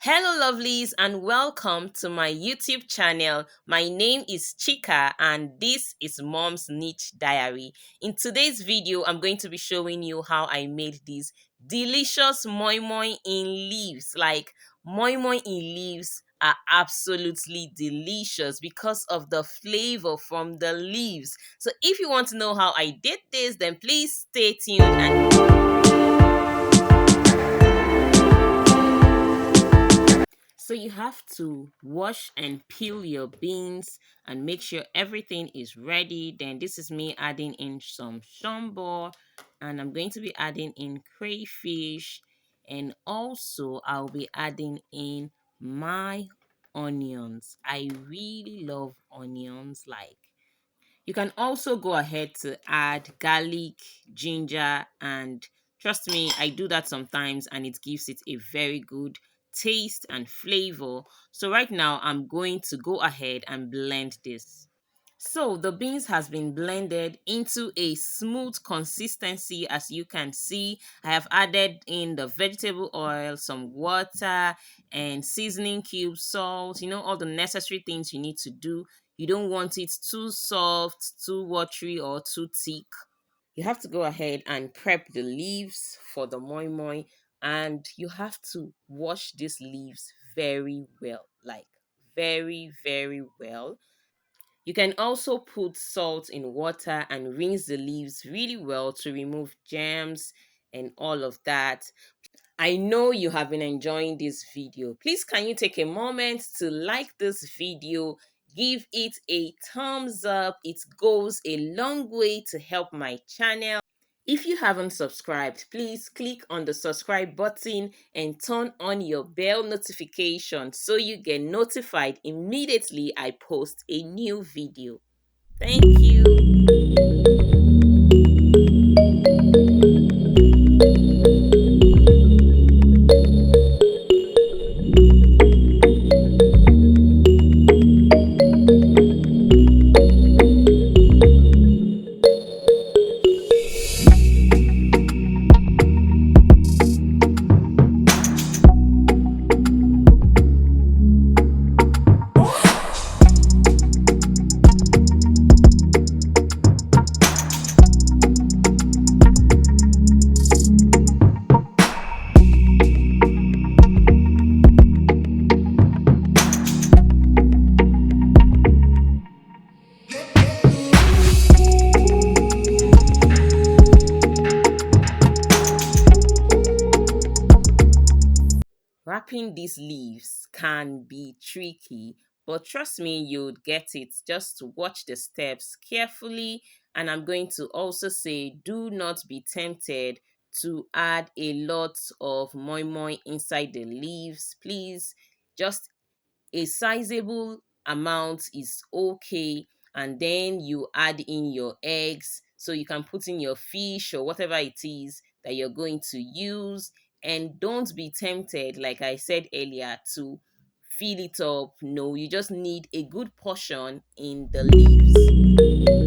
Hello, lovelies, and welcome to my YouTube channel. My name is Chika, and this is Mom's Niche Diary. In today's video, I'm going to be showing you how I made these delicious moinmoin in leaves. Like, moinmoin in leaves are absolutely delicious because of the flavor from the leaves. So, if you want to know how I did this, then please stay tuned So you have to wash and peel your beans and make sure everything is ready. Then this is me adding in some shombo, and I'm going to be adding in crayfish, and also I'll be adding in my onions. I really love onions. Like, you can also go ahead to add garlic, ginger, and trust me, I do that sometimes and it gives it a very good taste and flavor. So right now I'm going to go ahead and blend this. So the beans has been blended into a smooth consistency. As you can see, I have added in the vegetable oil, some water, and seasoning cubes, salt, all the necessary things you need to do. You don't want it too soft, too watery, or too thick. You have to go ahead and prep the leaves for the moi moi, and you have to wash these leaves very well, like very, very well. You can also put salt in water and rinse the leaves really well to remove germs and all of that. I know you have been enjoying this video. Please, can you take a moment to like this video? Give it a thumbs up. It goes a long way to help my channel. If you haven't subscribed, please click on the subscribe button and turn on your bell notification so you get notified immediately I post a new video. Thank you. Wrapping these leaves can be tricky, but trust me, you'd get it. Just watch the steps carefully. And I'm going to also say, do not be tempted to add a lot of moi moi inside the leaves. Please, just a sizable amount is okay, and then you add in your eggs, so you can put in your fish or whatever it is that you're going to use. And don't be tempted, like I said earlier, to fill it up. No, you just need a good portion in the leaves.